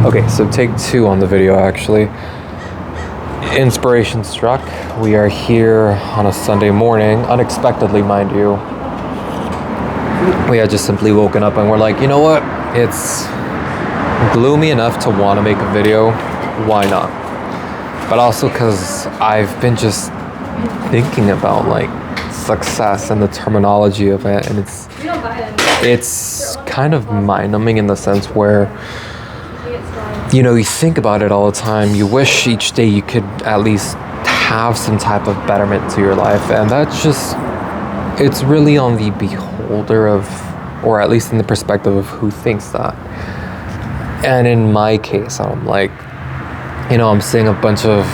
Okay, so take two on the video actually. Inspiration struck. We are here on a Sunday morning, unexpectedly, mind you. We had just simply woken up and we're like, you know what? It's gloomy enough to want to make a video. Why not? But also because I've been just thinking about like success and the terminology of it, and it's kind of mind-numbing in the sense where, you know, you think about it all the time. You wish each day you could at least have some type of betterment to your life, and that's just, it's really on the beholder of, or at least in the perspective of who thinks that. And in my case, I'm like, you know, I'm seeing a bunch of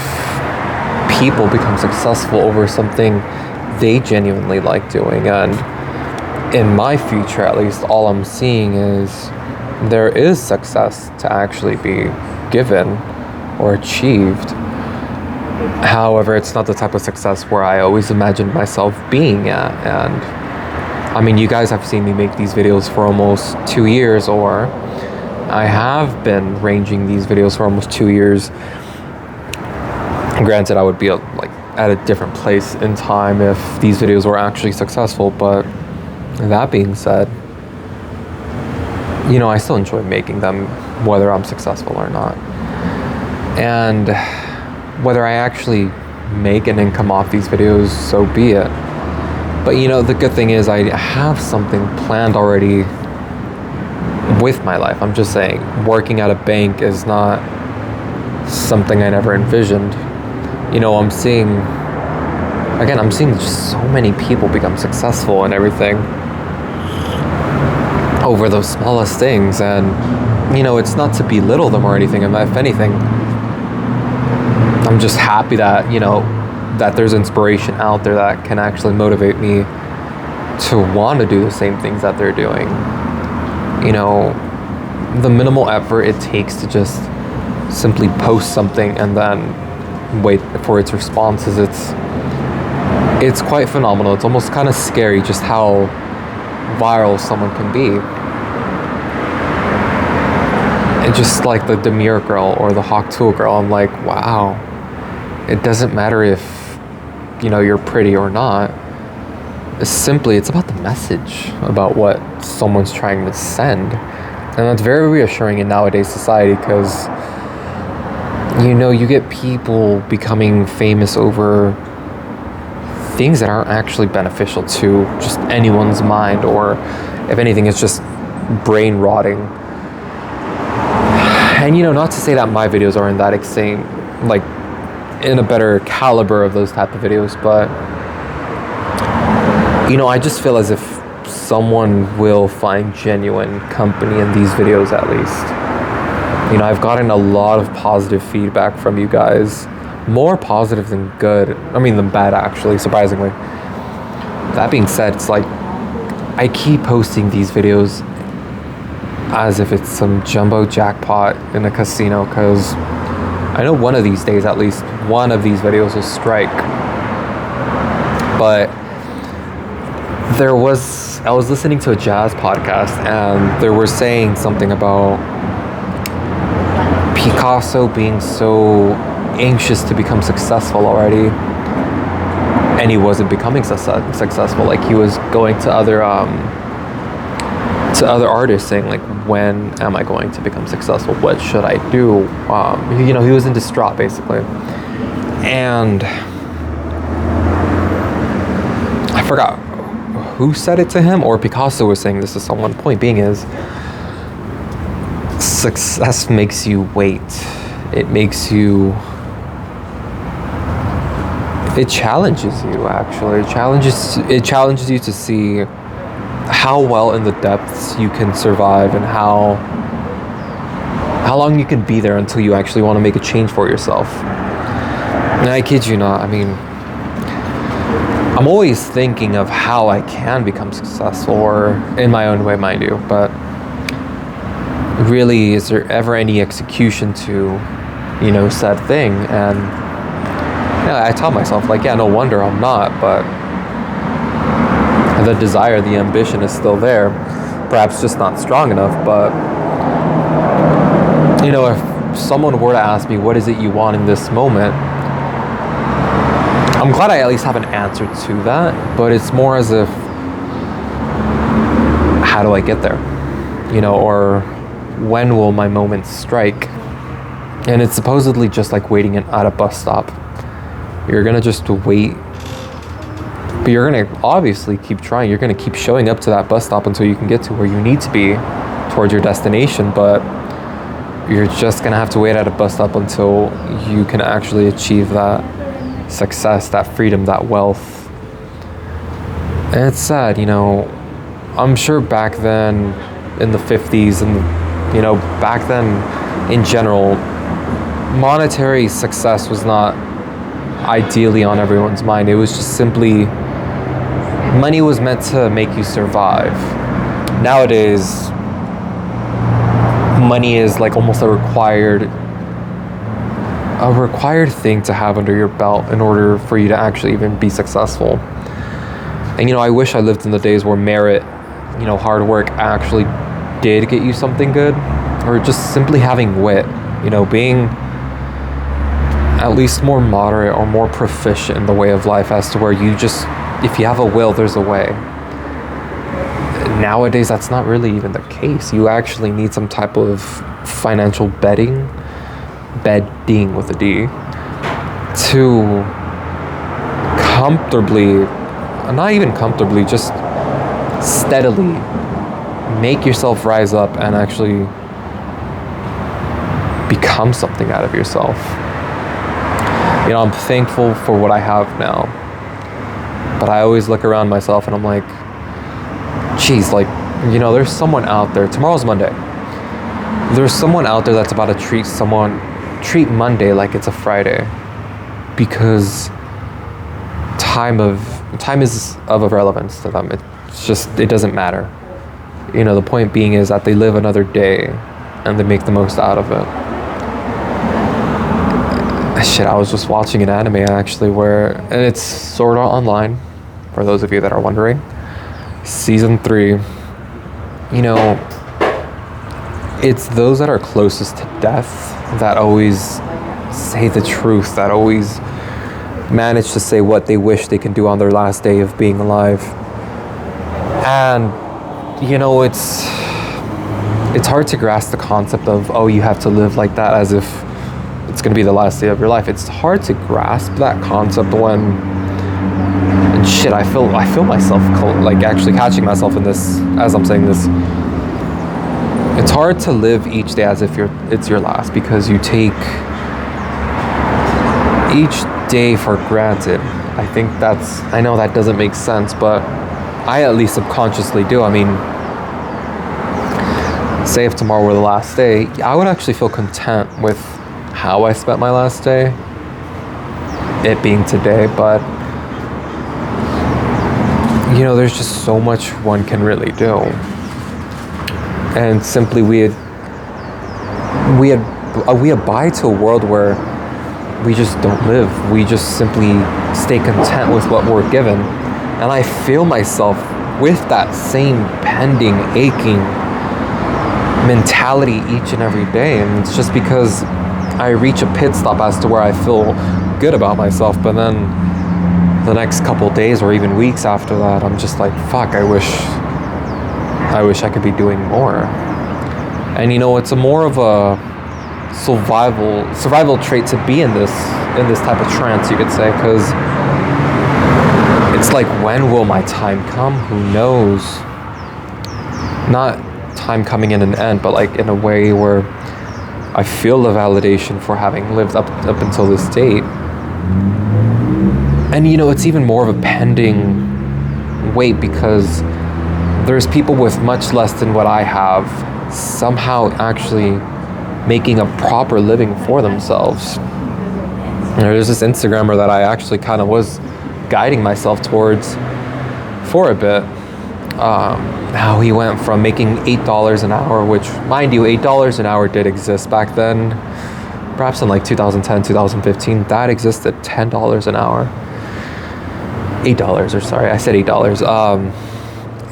people become successful over something they genuinely like doing, and in my future at least, all I'm seeing is there is success to actually be given or achieved. However, it's not the type of success where I always imagined myself being at. And I mean, you guys have seen me make these videos for almost 2 years, or I have been ranging these videos for almost 2 years. Granted, I would be at a different place in time if these videos were actually successful, but that being said, you know, I still enjoy making them, whether I'm successful or not. And whether I actually make an income off these videos, so be it. But you know, the good thing is I have something planned already with my life. I'm just saying, working at a bank is not something I never envisioned. You know, I'm seeing just so many people become successful and everything over those smallest things. And, you know, it's not to belittle them or anything. And if anything, I'm just happy that, you know, that there's inspiration out there that can actually motivate me to want to do the same things that they're doing. You know, the minimal effort it takes to just simply post something and then wait for its responses, it's quite phenomenal. It's almost kind of scary just how viral someone can be. And just like the Demure girl or the Hawk Tool girl, I'm like, wow, it doesn't matter if, you know, you're pretty or not. It's about the message, about what someone's trying to send. And that's very reassuring in nowadays society, because, you know, you get people becoming famous over things that aren't actually beneficial to just anyone's mind, or if anything, it's just brain rotting. And, you know, not to say that my videos are in that extreme, like in a better caliber of those type of videos, but, you know, I just feel as if someone will find genuine company in these videos at least. You know, I've gotten a lot of positive feedback from you guys. More positive than good. I mean, than bad, actually, surprisingly. That being said, it's like, I keep posting these videos as if it's some jumbo jackpot in a casino, because I know one of these days, at least, one of these videos will strike. But I was listening to a jazz podcast, and they were saying something about Picasso being so anxious to become successful already, and he wasn't becoming successful. Like, he was going to other artists saying, like, when am I going to become successful? What should I do? You know, he was in distraught basically. And I forgot who said it to him, or Picasso was saying this to someone. Point being is, success makes you wait. It makes you, it challenges you, actually. It challenges you to see how well in the depths you can survive, and how long you can be there until you actually want to make a change for yourself. And I kid you not, I mean, I'm always thinking of how I can become successful, or in my own way, mind you, but really, is there ever any execution to, you know, said thing? And yeah, I tell myself, like, yeah, no wonder I'm not, but the desire, the ambition is still there. Perhaps just not strong enough, but You know, if someone were to ask me, what is it you want in this moment? I'm glad I at least have an answer to that, but it's more as if, how do I get there? You know, or when will my moment strike? And it's supposedly just like waiting at a bus stop. You're gonna just wait, but you're gonna obviously keep trying. You're gonna keep showing up to that bus stop until you can get to where you need to be towards your destination, but you're just gonna have to wait at a bus stop until you can actually achieve that success, that freedom, that wealth. And it's sad, you know, I'm sure back then in the 50s and, you know, back then in general, monetary success was not ideally on everyone's mind. It was just simply, money was meant to make you survive. Nowadays, money is like almost a required thing to have under your belt in order for you to actually even be successful. And you know, I wish I lived in the days where merit, you know, hard work actually did get you something good, or just simply having wit, you know, being at least more moderate or more proficient in the way of life, as to where you just, if you have a will, there's a way. Nowadays, that's not really even the case. You actually need some type of financial bedding with a D, to comfortably, not even comfortably, just steadily make yourself rise up and actually become something out of yourself. You know, I'm thankful for what I have now, but I always look around myself and I'm like, geez, like, you know, there's someone out there, tomorrow's Monday, there's someone out there that's about to treat Monday like it's a Friday, because time is of irrelevance to them. It's just, it doesn't matter. You know, the point being is that they live another day and they make the most out of it. Shit, I was just watching an anime actually and it's Sword Art Online, for those of you that are wondering. Season 3, you know, it's those that are closest to death that always say the truth, that always manage to say what they wish they can do on their last day of being alive. And, you know, it's hard to grasp the concept of, oh, you have to live like that as if it's going to be the last day of your life. It's hard to grasp that concept when, and shit, I feel myself like actually catching myself in this as I'm saying this. It's hard to live each day as if it's your last, because you take each day for granted. I know that doesn't make sense, but I at least subconsciously do. I mean, say if tomorrow were the last day, I would actually feel content with how I spent my last day, it being today, but you know, there's just so much one can really do. And simply we abide to a world where we just don't live. We just simply stay content with what we're given. And I feel myself with that same pending, aching mentality each and every day. And it's just because I reach a pit stop as to where I feel good about myself, but then the next couple days or even weeks after that, I'm just like, fuck, I wish I could be doing more. And you know, it's more of a survival trait to be in this type of trance, you could say, because it's like, when will my time come? Who knows? Not time coming in an end, but like in a way where I feel the validation for having lived up until this date. And you know, it's even more of a pending weight, because there's people with much less than what I have somehow actually making a proper living for themselves. And there's this Instagrammer that I actually kind of was guiding myself towards for a bit. How he went from making $8 an hour, which, mind you, $8 an hour did exist back then, perhaps in like 2010, 2015, that existed, $10 an hour. $8, or sorry, I said $8.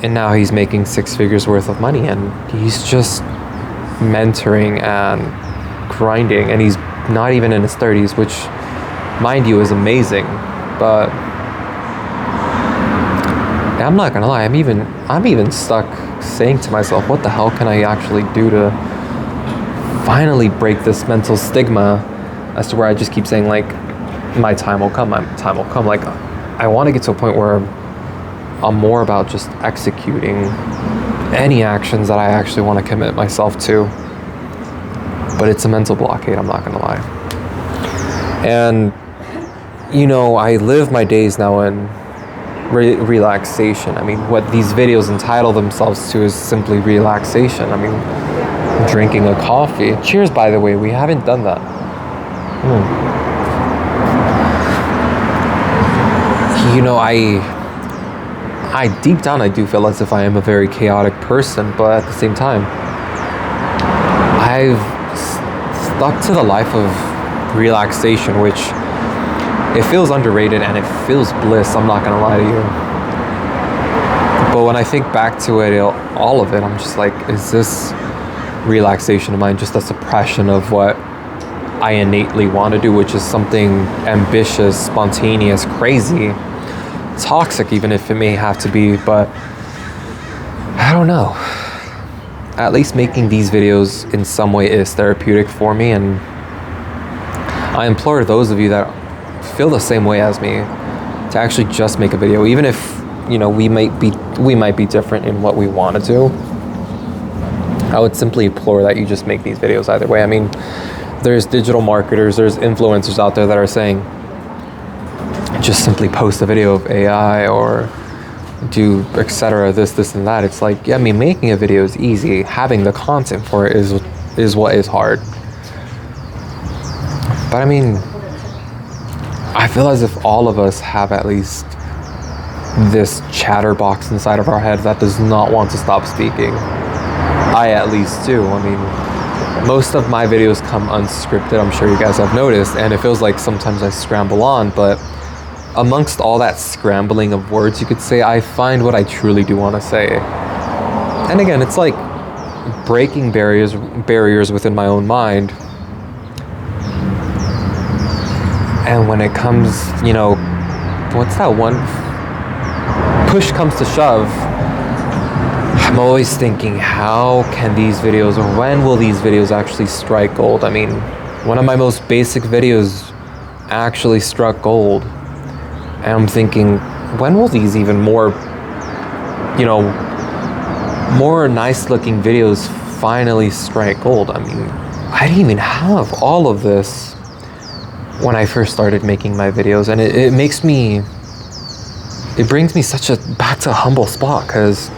And now he's making 6 figures worth of money, and he's just mentoring and grinding, and he's not even in his 30s, which, mind you, is amazing. But I'm not gonna lie, I'm even stuck saying to myself, what the hell can I actually do to finally break this mental stigma as to where I just keep saying, like, my time will come, my time will come. Like, I want to get to a point where I'm more about just executing any actions that I actually want to commit myself to. But it's a mental blockade, I'm not gonna lie. And, you know, I live my days now in relaxation. I mean, what these videos entitle themselves to is simply relaxation. I mean, drinking a coffee. Cheers, by the way, we haven't done that. You know, I deep down, I do feel as if I am a very chaotic person, but at the same time, I've stuck to the life of relaxation, which it feels underrated and it feels bliss, I'm not gonna lie to you. But when I think back to it, all of it, I'm just like, is this relaxation of mine just a suppression of what I innately want to do, which is something ambitious, spontaneous, crazy, toxic, even if it may have to be? But I don't know. At least making these videos in some way is therapeutic for me, and I implore those of you that feel the same way as me to actually just make a video, even if, you know, we might be different in what we want to do. I would simply implore that you just make these videos either way. I mean, there's digital marketers, there's influencers out there that are saying, just simply post a video of AI or do etc. this and that. It's like, yeah, I mean, making a video is easy. Having the content for it is what is hard. But I mean, I feel as if all of us have at least this chatterbox inside of our head that does not want to stop speaking. I at least do. I mean, most of my videos come unscripted, I'm sure you guys have noticed, and it feels like sometimes I scramble on, but amongst all that scrambling of words, you could say, I find what I truly do want to say. And again, it's like breaking barriers within my own mind. And when it comes, you know, what's that one? Push comes to shove, I'm always thinking, how can these videos, or when will these videos actually strike gold? I mean, one of my most basic videos actually struck gold. And I'm thinking, when will these even more, you know, more nice looking videos finally strike gold? I mean, I didn't even have all of this when I first started making my videos, and it brings me back to a humble spot, because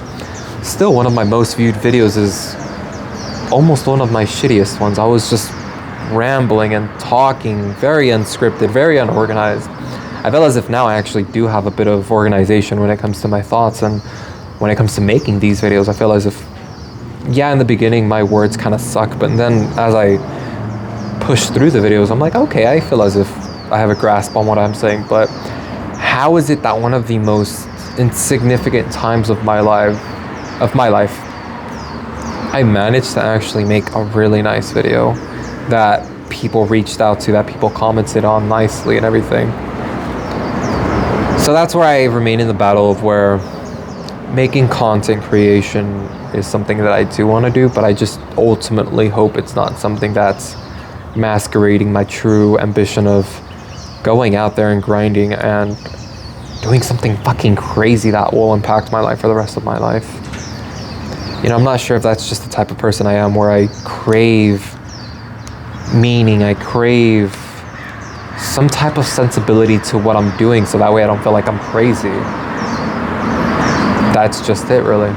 still one of my most viewed videos is almost one of my shittiest ones. I was just rambling and talking, very unscripted, very unorganized. I feel as if now I actually do have a bit of organization when it comes to my thoughts, and when it comes to making these videos, I feel as if, yeah, in the beginning my words kind of suck, but then as I push through the videos, I'm like, okay, I feel as if I have a grasp on what I'm saying. But how is it that one of the most insignificant times of my life, I managed to actually make a really nice video that people reached out to, that people commented on nicely and everything? So that's where I remain in the battle of where making content creation is something that I do want to do, but I just ultimately hope it's not something that's masquerading my true ambition of going out there and grinding and doing something fucking crazy that will impact my life for the rest of my life. You know, I'm not sure if that's just the type of person I am, where I crave meaning, I crave some type of sensibility to what I'm doing, so that way I don't feel like I'm crazy. That's just it, really.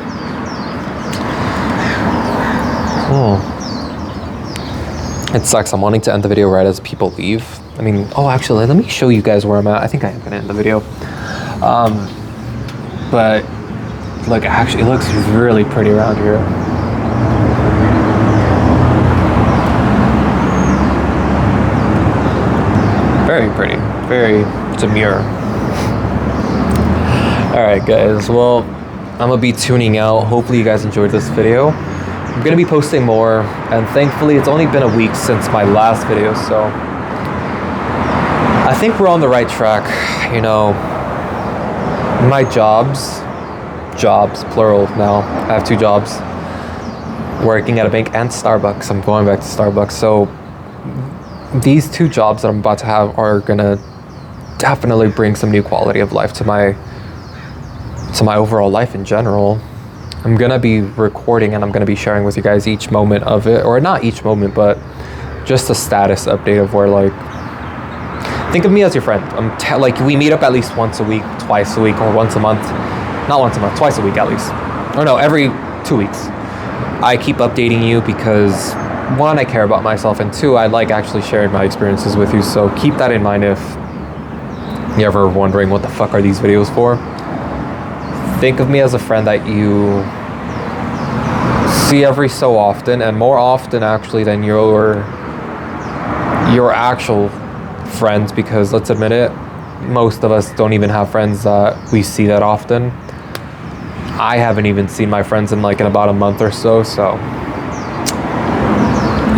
It sucks. I'm wanting to end the video right as people leave. I mean, oh, actually, let me show you guys where I'm at. I think I am gonna end the video. But look, actually, it looks really pretty around here. Very pretty, very demure. All right, guys. Well, I'm gonna be tuning out. Hopefully, you guys enjoyed this video. I'm gonna be posting more, and thankfully it's only been a week since my last video, so I think we're on the right track. You know, my jobs, plural now, I have 2 jobs, working at a bank and Starbucks. I'm going back to Starbucks, so these 2 jobs that I'm about to have are gonna definitely bring some new quality of life to my overall life in general. I'm gonna be recording and I'm gonna be sharing with you guys each moment of it, or not each moment, but just a status update of where, like, think of me as your friend. Like, we meet up at least once a week, twice a week, or once a month. Not once a month, twice a week at least. Or no, every 2 weeks. I keep updating you because 1, I care about myself, and 2, I like actually sharing my experiences with you. So keep that in mind if you're ever wondering what the fuck are these videos for. Think of me as a friend that you see every so often, and more often actually than your actual friends, because let's admit it, most of us don't even have friends that we see that often. I haven't even seen my friends in about a month or so, so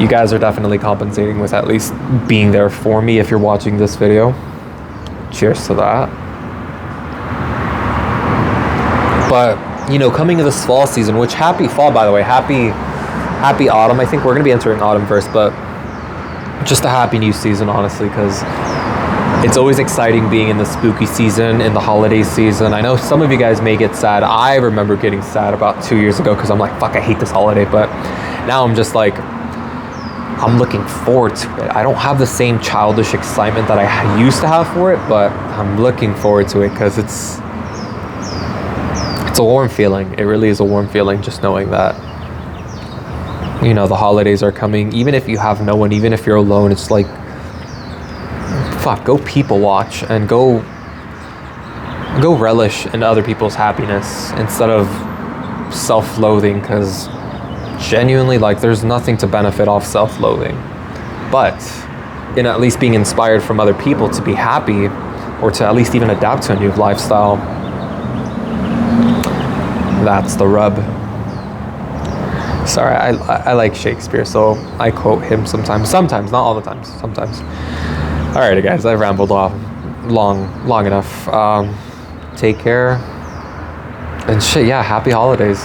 you guys are definitely compensating with at least being there for me if you're watching this video. Cheers to that. But, you know, coming to this fall season, which happy fall, by the way, happy autumn. I think we're going to be entering autumn first, but just a happy new season, honestly, because it's always exciting being in the spooky season, in the holiday season. I know some of you guys may get sad. I remember getting sad about 2 years ago because I'm like, fuck, I hate this holiday. But now I'm just like, I'm looking forward to it. I don't have the same childish excitement that I used to have for it, but I'm looking forward to it because it's a warm feeling. It really is a warm feeling just knowing that, you know, the holidays are coming. Even if you have no one, even if you're alone, it's like, fuck, go people watch and go relish in other people's happiness instead of self-loathing, because genuinely, like, there's nothing to benefit off self-loathing, but in at least being inspired from other people to be happy, or to at least even adapt to a new lifestyle. That's the rub. Sorry, I like Shakespeare, so I quote him sometimes, not all the time, sometimes. Alrighty guys, I've rambled off long enough. Take care, and shit, yeah, happy holidays.